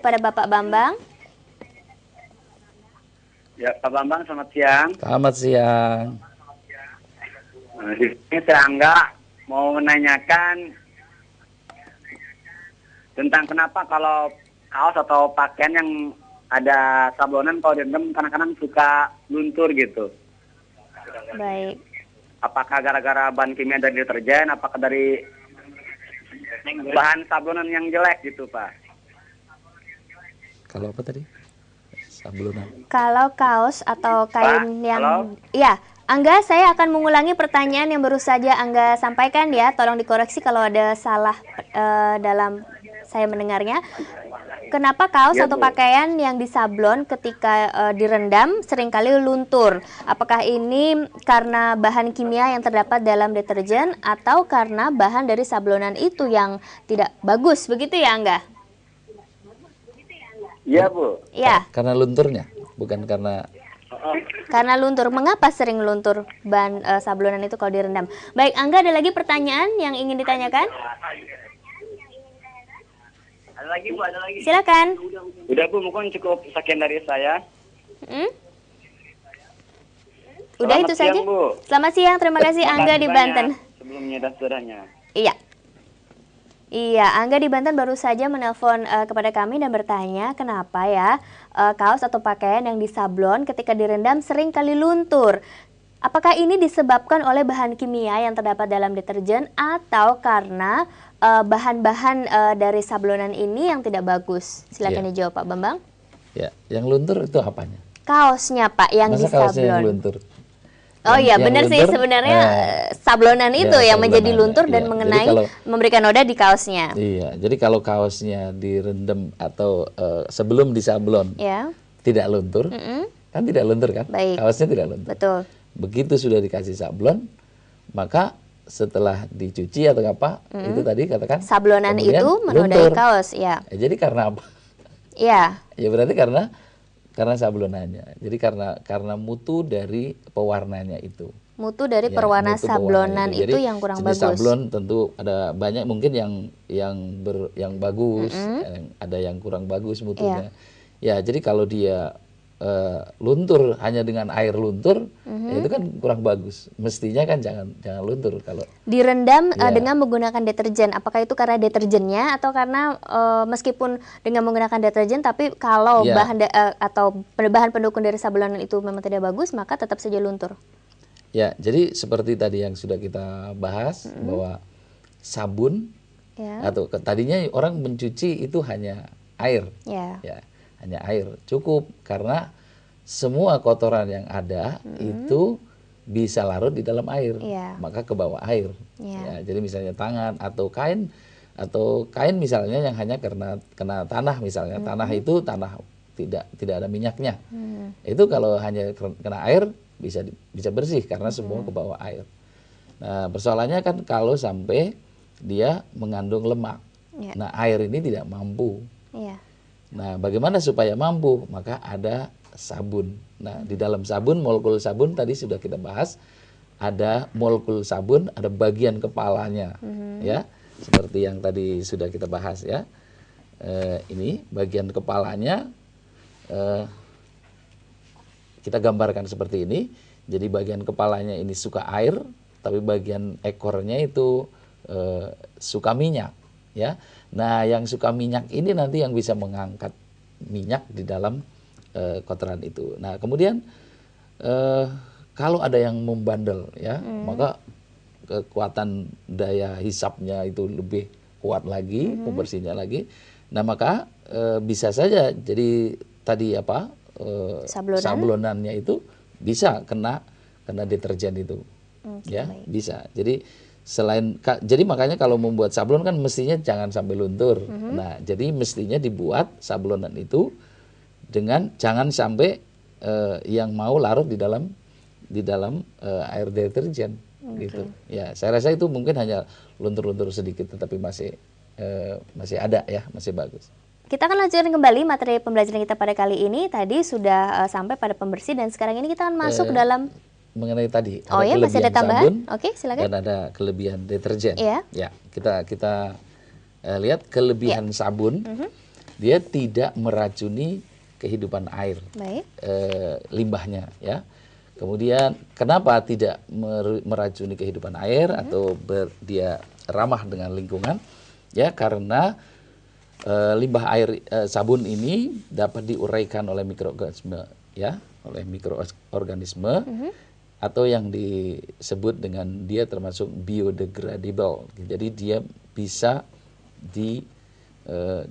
kepada Bapak Bambang. Ya, Pak Bambang, selamat siang. Selamat siang. Di sini saya Angga mau menanyakan tentang kenapa kalau kaos atau pakaian yang ada sablonan kalau direndam kadang-kadang suka luntur gitu. Baik. Apakah gara-gara bahan kimia dari deterjen, apakah dari bahan sablonan yang jelek gitu, Pak? Kalau apa tadi? Sablonan. Kalau kaos atau kain Pak, yang... halo? Ya, Angga, saya akan mengulangi pertanyaan yang baru saja Angga sampaikan ya. Tolong dikoreksi kalau ada salah dalam saya mendengarnya. Kenapa kaos Ya, atau Bu. pakaian yang disablon ketika direndam seringkali luntur? Apakah ini karena bahan kimia yang terdapat dalam deterjen atau karena bahan dari sablonan itu yang tidak bagus? Begitu ya, Angga? Iya, Bu. Ya, Karena lunturnya, bukan karena karena luntur. Mengapa sering luntur bahan sablonan itu kalau direndam? Baik, Angga, ada lagi pertanyaan yang ingin ditanyakan? Ada lagi, Bu, ada lagi. Silakan. Udah, Bu, mungkin cukup sekian dari saya. Hmm? Udah Selamat itu siang, saja. Bu. Selamat siang, terima kasih Angga di Makasih Banten. banyak sebelumnya dan sudahnya. Iya. Iya, Angga di Banten baru saja menelpon kepada kami dan bertanya kenapa ya kaos atau pakaian yang disablon ketika direndam sering kali luntur. Apakah ini disebabkan oleh bahan kimia yang terdapat dalam deterjen atau karena bahan-bahan dari sablonan ini yang tidak bagus? Silakan dijawab Pak Bambang. ya, yang luntur itu apanya? Kaosnya Pak yang Masa kaosnya yang disablon. luntur? Oh iya, Yang benar sih luntur, sebenarnya sablonan itu ya, yang menjadi sablonan. luntur dan Iya, mengenai jadi kalau- memberikan noda di kaosnya. Iya, jadi kalau kaosnya direndam atau sebelum disablon Ya, tidak luntur, kan tidak luntur kan? Baik. Kaosnya tidak luntur. betul. Begitu sudah dikasih sablon, maka setelah dicuci atau apa, itu tadi katakan Sablonan kemudian itu menodai luntur. kaos, ya. Jadi karena apa? Ya, Ya berarti karena sablonannya. Jadi karena mutu dari pewarnanya itu. mutu dari Ya, perwarna mutu sablonan pewarnanya itu Jadi yang kurang jenis bagus. sablon tentu ada banyak mungkin yang bagus, ada yang kurang bagus mutunya. Ya, jadi kalau dia luntur hanya dengan air luntur, ya itu kan kurang bagus. Mestinya kan jangan luntur kalau Direndam Ya. dengan menggunakan deterjen. Apakah itu karena deterjennya atau karena meskipun dengan menggunakan deterjen tapi kalau Ya. atau bahan pendukung dari sablonan itu memang tidak bagus, maka tetap saja luntur. ya, jadi seperti tadi yang sudah kita bahas bahwa sabun Ya. atau tadinya orang mencuci itu hanya air. Ya. Ya, hanya air cukup karena semua kotoran yang ada itu bisa larut di dalam air, Iya. maka ke bawah air. Iya. Ya, jadi misalnya tangan atau kain misalnya yang hanya kena tanah misalnya, tanah itu tanah tidak ada minyaknya. Itu kalau hanya kena air bisa bersih karena semua ke bawah air. Nah, persoalannya kan kalau sampai dia mengandung lemak. Iya. Nah, air ini tidak mampu. Iya. Nah, bagaimana supaya mampu? Maka ada sabun. Nah, di dalam sabun, molekul sabun tadi sudah kita bahas, ada molekul sabun, ada bagian kepalanya, ya, seperti yang tadi sudah kita bahas ya. Ini bagian kepalanya, kita gambarkan seperti ini. Jadi bagian kepalanya ini suka air, tapi bagian ekornya itu suka minyak, ya. Nah, yang suka minyak ini nanti yang bisa mengangkat minyak di dalam kotoran itu. Nah, kemudian kalau ada yang membandel, ya, maka kekuatan daya hisapnya itu lebih kuat lagi, pembersihnya lagi. Nah, maka bisa saja jadi tadi apa sablonannya itu bisa kena deterjen itu, ya, bisa. Jadi jadi makanya kalau membuat sablon kan mestinya jangan sampai luntur. Nah, jadi mestinya dibuat sablonan itu dengan jangan sampai yang mau larut di dalam air deterjen gitu. Ya, saya rasa itu mungkin hanya luntur-luntur sedikit tetapi masih ada ya, masih bagus. Kita akan lanjutkan kembali materi pembelajaran kita pada kali ini. Tadi sudah sampai pada pembersih dan sekarang ini kita akan masuk dalam mengenai tadi Oh ya, masih ada tambahan? sabun Oke, silakan. dan ada kelebihan deterjen. Iya. Ya, kita lihat kelebihan sabun. dia tidak meracuni kehidupan air, Baik. limbahnya ya. Kemudian kenapa tidak meracuni kehidupan air atau dia ramah dengan lingkungan? Ya karena limbah air sabun ini dapat diuraikan oleh mikroorganisme ya, oleh mikroorganisme atau yang disebut dengan dia termasuk biodegradable. Jadi dia bisa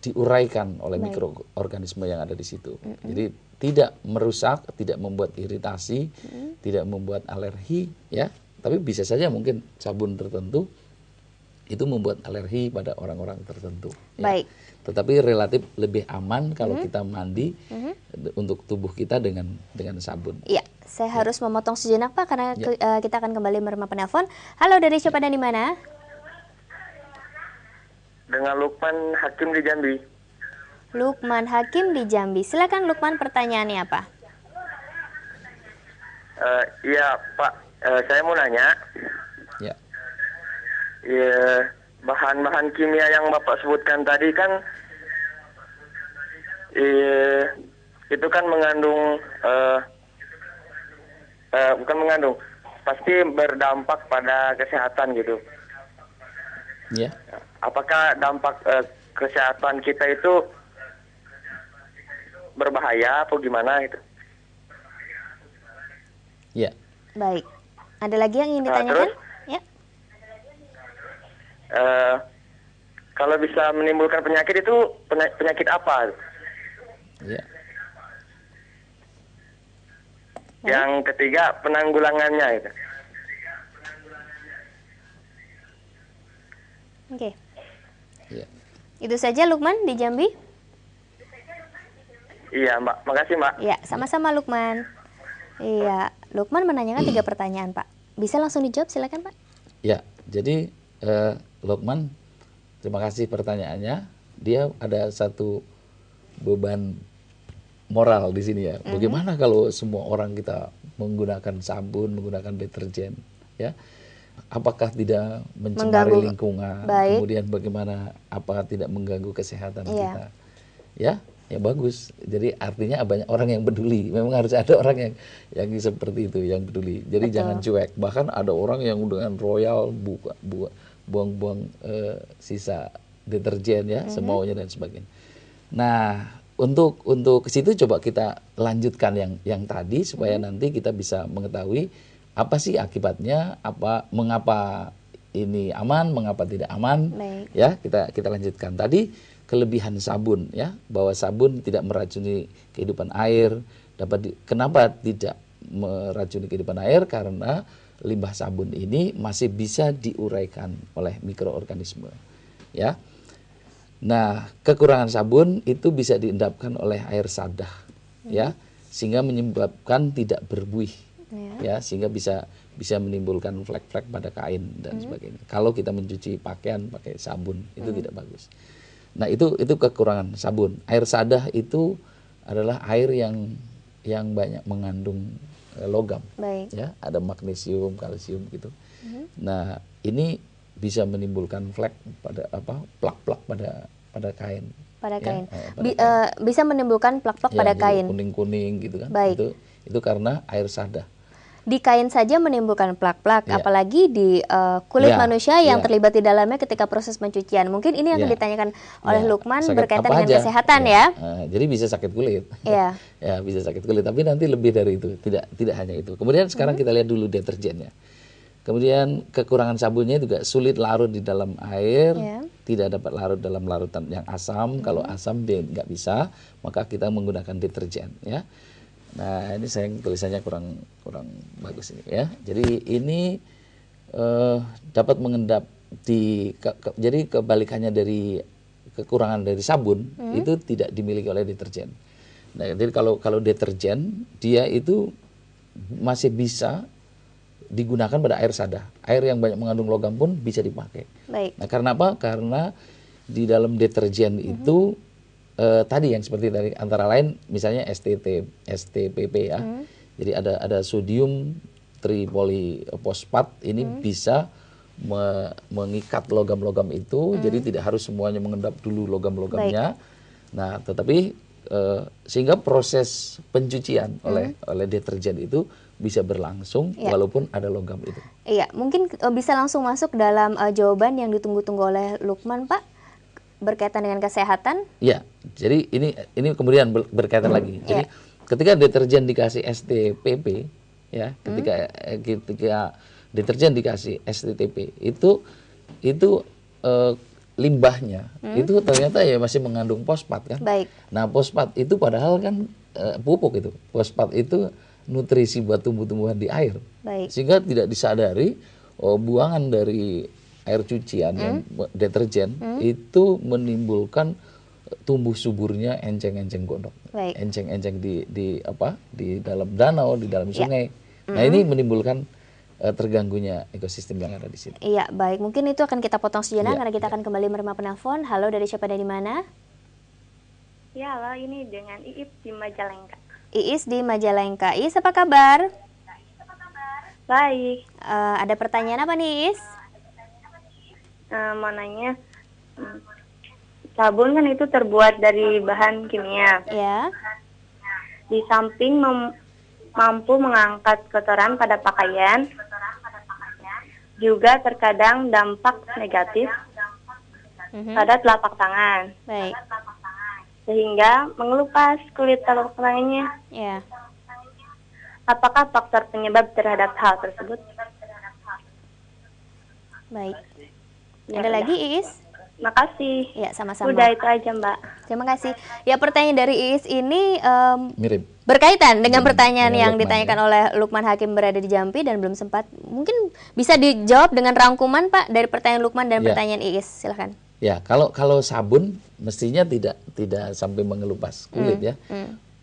diuraikan oleh mikroorganisme yang ada di situ. Jadi tidak merusak, tidak membuat iritasi, tidak membuat alergi ya. Tapi bisa saja mungkin sabun tertentu itu membuat alergi pada orang-orang tertentu. Ya. Baik. Tetapi relatif lebih aman kalau kita mandi untuk tubuh kita dengan sabun. Iya, saya harus memotong sejenak Pak karena kita akan kembali menerima penelpon. Halo, dari siapa dan di mana? Dengan Lukman Hakim di Jambi. Lukman Hakim di Jambi. Silakan Lukman, pertanyaannya apa? Iya Pak, saya mau nanya. Ya. Ya, bahan-bahan kimia yang Bapak sebutkan tadi kan itu kan mengandung bukan mengandung, pasti berdampak pada kesehatan gitu. Ya. Apakah dampak kesehatan kita itu berbahaya atau gimana gitu? Ya. Baik. Ada lagi yang ingin ditanyakan? Ya. Kalau bisa menimbulkan penyakit itu penyakit apa? Ya. Yang ketiga penanggulangannya itu. Oke. Ya. Itu saja Lukman di Jambi? Iya Mbak, makasih Mbak. Ya, sama-sama Lukman. Iya, Lukman menanyakan 3 pertanyaan Pak. Bisa langsung dijawab, silakan Pak. Ya, jadi Lukman, terima kasih pertanyaannya. Dia ada satu beban moral di sini ya. Bagaimana kalau semua orang kita menggunakan sabun, menggunakan deterjen, ya? Apakah tidak mencemari lingkungan? Baik. Kemudian bagaimana apakah tidak mengganggu kesehatan kita? Ya, ya bagus. Jadi artinya banyak orang yang peduli. Memang harus ada orang yang seperti itu, yang peduli. Jadi jangan cuek. Bahkan ada orang yang dengan royal buang-buang sisa deterjen ya, semaunya dan sebagainya. Nah, untuk ke situ coba kita lanjutkan yang tadi supaya nanti kita bisa mengetahui apa sih akibatnya, mengapa ini aman, mengapa tidak aman. Baik. Ya, kita lanjutkan tadi kelebihan sabun ya, bahwa sabun tidak meracuni kehidupan air. Kenapa tidak meracuni kehidupan air? Karena limbah sabun ini masih bisa diuraikan oleh mikroorganisme. Ya. Nah, kekurangan sabun itu bisa diendapkan oleh air sadah, ya, sehingga menyebabkan tidak berbuih, ya, sehingga bisa menimbulkan flek-flek pada kain dan sebagainya. Kalau kita mencuci pakaian pakai sabun itu tidak bagus. Nah, itu kekurangan sabun. Air sadah itu adalah air yang banyak mengandung logam, ya, ada magnesium, kalsium gitu. Nah, ini bisa menimbulkan flek pada plak-plak pada kain. Pada kain. Ya, bisa menimbulkan plak-plak pada gitu, kain. kuning-kuning gitu kan. Baik. Itu karena air sadah. Di kain saja menimbulkan plak-plak, apalagi di kulit manusia yang terlibat di dalamnya ketika proses pencucian. Mungkin ini yang akan ditanyakan oleh Lukman berkaitan dengan kesehatan ya. Jadi bisa sakit kulit. Ya, bisa sakit kulit, tapi nanti lebih dari itu. Tidak hanya itu. Kemudian sekarang kita lihat dulu deterjennya. Kemudian kekurangan sabunnya juga sulit larut di dalam air, tidak dapat larut dalam larutan yang asam. Kalau asam dia nggak bisa, maka kita menggunakan deterjen, ya. Nah, ini sayang tulisannya kurang bagus ini, ya. Jadi ini dapat mengendap jadi kebalikannya dari kekurangan dari sabun itu tidak dimiliki oleh deterjen. Nah, jadi kalau deterjen dia itu masih bisa digunakan pada air sadah. Air yang banyak mengandung logam pun bisa dipakai. Baik. Nah, karena apa? Karena di dalam deterjen itu tadi yang seperti tadi antara lain misalnya STPP ya. Jadi ada sodium tripolifosfat ini bisa mengikat logam-logam itu. Jadi tidak harus semuanya mengendap dulu logam-logamnya. Nah, tetapi sehingga proses pencucian oleh deterjen itu bisa berlangsung walaupun ada logam itu. Iya, mungkin bisa langsung masuk dalam jawaban yang ditunggu-tunggu oleh Lukman, Pak, berkaitan dengan kesehatan. Iya, jadi ini kemudian berkaitan lagi. Jadi ketika deterjen dikasih STPP, ya, ketika deterjen dikasih STTP itu limbahnya itu ternyata ya masih mengandung fosfat kan. Baik. Nah, fosfat itu padahal kan pupuk itu. Fosfat itu nutrisi buat tumbuh-tumbuhan di air. Baik. Sehingga tidak disadari buangan dari air cucian yang deterjen itu menimbulkan tumbuh suburnya enceng-enceng gondok. Baik. Enceng-enceng di dalam danau, di dalam sungai. Nah, ini menimbulkan terganggunya ekosistem yang ada di situ. Iya, baik. Mungkin itu akan kita potong sejenak karena kita akan kembali menerima penelpon. Halo, dari siapa dan di mana? Ya, halo, ini dengan Iis di Majalengka. Iis di Majalengka. Iis, apa kabar? Baik. Ada pertanyaan apa nih, Iis? Mau nanya, sabun kan itu terbuat dari bahan kimia. Ya. Di samping mampu mengangkat kotoran pada pakaian, juga terkadang dampak negatif pada telapak tangan. Baik. Sehingga mengelupas kulit telapak tangannya. Ya. Apakah faktor penyebab terhadap hal tersebut? Baik. Ya, Ada lagi, Iis? Makasih. Ya, sama-sama. Udah itu aja, Mbak. Terima kasih. Ya, pertanyaan dari Iis ini Mirip. berkaitan dengan pertanyaan yang Lukman, ditanyakan oleh Lukman Hakim berada di Jambi dan belum sempat. Mungkin bisa dijawab dengan rangkuman, Pak, dari pertanyaan Lukman dan pertanyaan Iis. Silahkan. Ya, kalau sabun mestinya tidak sampai mengelupas kulit ya.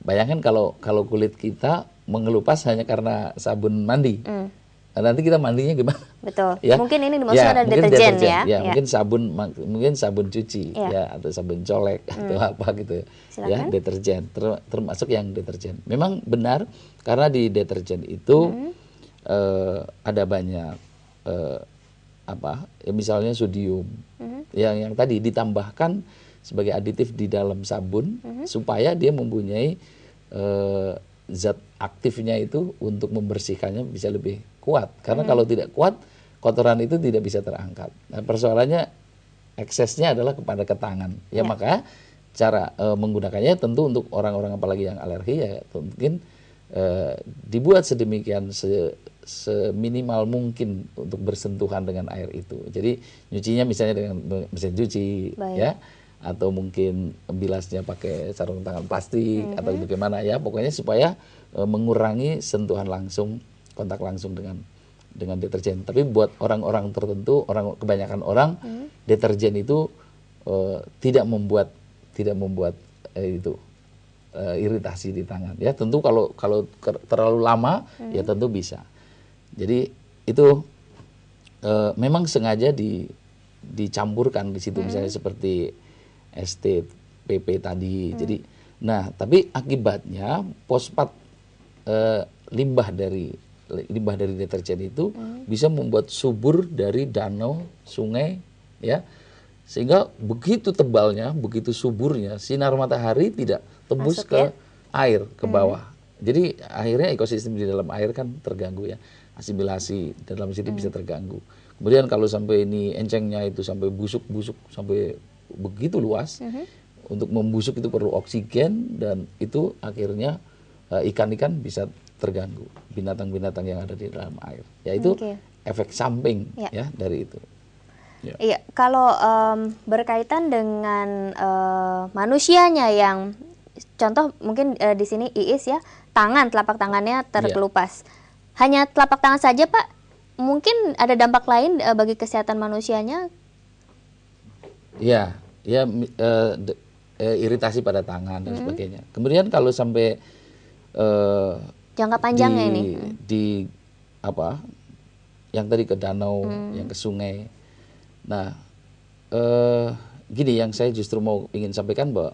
Bayangkan kalau kulit kita mengelupas hanya karena sabun mandi. Nah, nanti kita mandinya gimana? Betul. Ya? Mungkin ini dimaksud ada mungkin deterjen ya. Ya, mungkin sabun cuci ya atau sabun colek atau apa gitu. Silakan. Ya, deterjen termasuk yang deterjen. Memang benar karena di deterjen itu ada banyak misalnya sodium yang tadi ditambahkan sebagai aditif di dalam sabun supaya dia mempunyai zat aktifnya itu untuk membersihkannya bisa lebih kuat. Karena kalau tidak kuat, kotoran itu tidak bisa terangkat. Nah, persoalannya eksesnya adalah kepada ke tangan. Ya, maka cara menggunakannya tentu untuk orang-orang apalagi yang alergi ya mungkin dibuat sedemikian seminimal mungkin untuk bersentuhan dengan air itu. Jadi nyucinya misalnya dengan mesin cuci ya, atau mungkin bilasnya pakai sarung tangan plastik atau bagaimana ya, pokoknya supaya mengurangi sentuhan langsung, kontak langsung dengan deterjen. Tapi buat orang-orang tertentu, kebanyakan orang deterjen itu tidak membuat iritasi di tangan ya. Tentu kalau terlalu lama ya tentu bisa. Jadi itu memang sengaja dicampurkan di situ misalnya seperti STPP tadi. Jadi tapi akibatnya fosfat limbah dari deterjen itu bisa membuat subur dari danau, sungai ya. Sehingga begitu tebalnya, begitu suburnya sinar matahari tidak tembus ke air, ke bawah. Jadi akhirnya ekosistem di dalam air kan terganggu ya. Asimilasi dalam situ bisa terganggu. Kemudian kalau sampai ini encengnya itu sampai busuk-busuk sampai begitu luas, untuk membusuk itu perlu oksigen dan itu akhirnya ikan-ikan bisa terganggu, binatang-binatang yang ada di dalam air. Yaitu efek samping ya dari itu. Ya. Iya, kalau berkaitan dengan manusianya yang contoh mungkin di sini Iis ya, telapak tangannya terkelupas. Hanya telapak tangan saja, Pak? Mungkin ada dampak lain bagi kesehatan manusianya? Ya, iritasi pada tangan dan sebagainya. Kemudian kalau sampai jangka panjangnya ini yang tadi ke danau, yang ke sungai. Nah, gini yang saya justru ingin sampaikan bahwa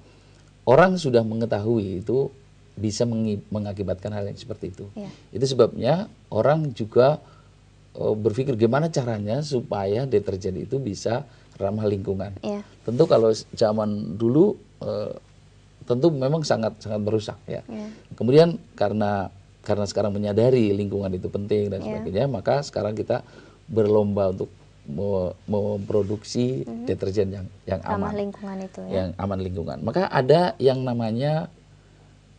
orang sudah mengetahui itu bisa mengakibatkan hal yang seperti itu. Itu sebabnya orang juga berpikir gimana caranya supaya deterjen itu bisa ramah lingkungan. Tentu kalau zaman dulu tentu memang sangat merusak ya. Kemudian karena sekarang menyadari lingkungan itu penting dan sebagainya, maka sekarang kita berlomba untuk memproduksi deterjen yang Ramah aman, lingkungan itu ya. yang aman lingkungan. Maka ada yang namanya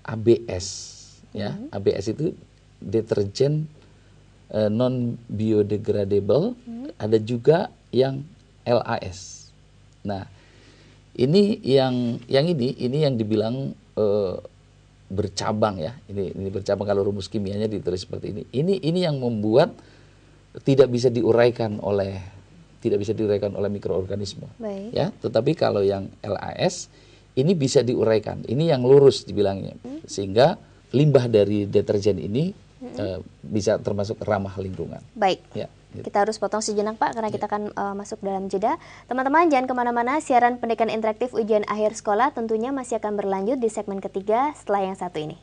ABS ya. ABS itu deterjen non biodegradable. Ada juga yang LAS. Nah, ini yang dibilang bercabang ya. Ini bercabang, kalau rumus kimianya ditulis seperti ini. Ini yang membuat tidak bisa diuraikan oleh mikroorganisme. Baik. Ya, tetapi kalau yang LAS ini bisa diuraikan. Ini yang lurus dibilangnya. Sehingga limbah dari deterjen ini bisa termasuk ramah lingkungan. Baik. Ya, gitu. Kita harus potong sejenak Pak, karena kita akan masuk dalam jeda. Teman-teman jangan kemana-mana, siaran pendidikan interaktif ujian akhir sekolah tentunya masih akan berlanjut di segmen ketiga setelah yang satu ini.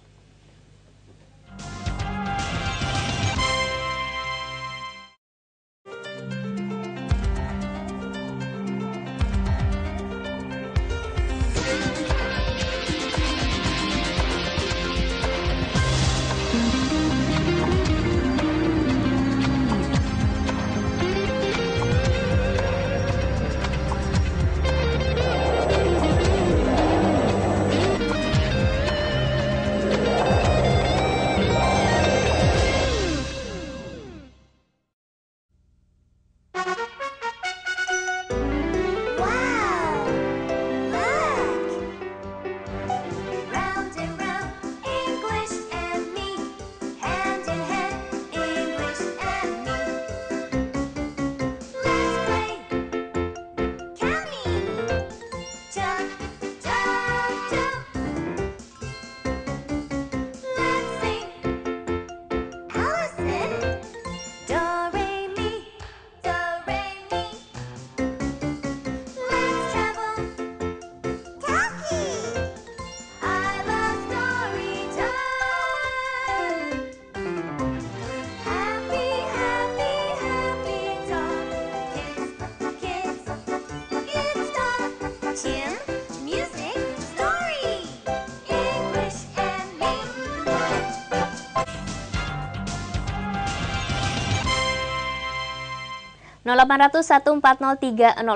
Music Story English and Me. 0800-140-3046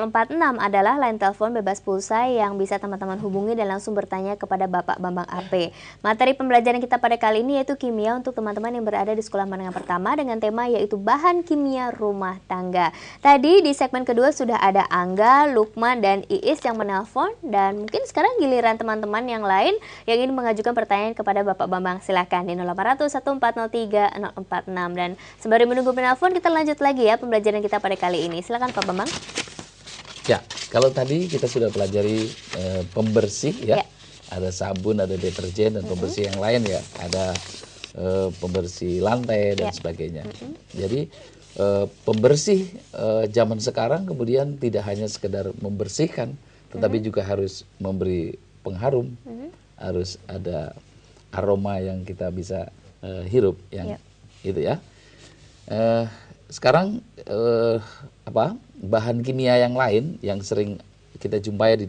adalah line telepon bebas pulsa yang bisa teman-teman hubungi dan langsung bertanya kepada Bapak Bambang AP. Materi pembelajaran kita pada kali ini yaitu kimia untuk teman-teman yang berada di sekolah menengah pertama dengan tema yaitu bahan kimia rumah tangga. Tadi di segmen kedua sudah ada Angga, Lukman, dan Iis yang menelpon, dan mungkin sekarang giliran teman-teman yang lain yang ingin mengajukan pertanyaan kepada Bapak Bambang. Silakan di 0800-140-3046. Dan sembari menunggu penelpon, kita lanjut lagi ya pembelajaran kita pada kali ini. Silakan Pak Bambang. Ya, kalau tadi kita sudah pelajari pembersih ya. Ya. Ada sabun, ada deterjen, dan pembersih yang lain ya. Ada pembersih lantai dan sebagainya. Jadi pembersih zaman sekarang kemudian tidak hanya sekedar membersihkan, tetapi juga harus memberi pengharum. Harus ada aroma yang kita bisa hirup yang itu ya. Sekarang bahan kimia yang lain yang sering kita jumpai di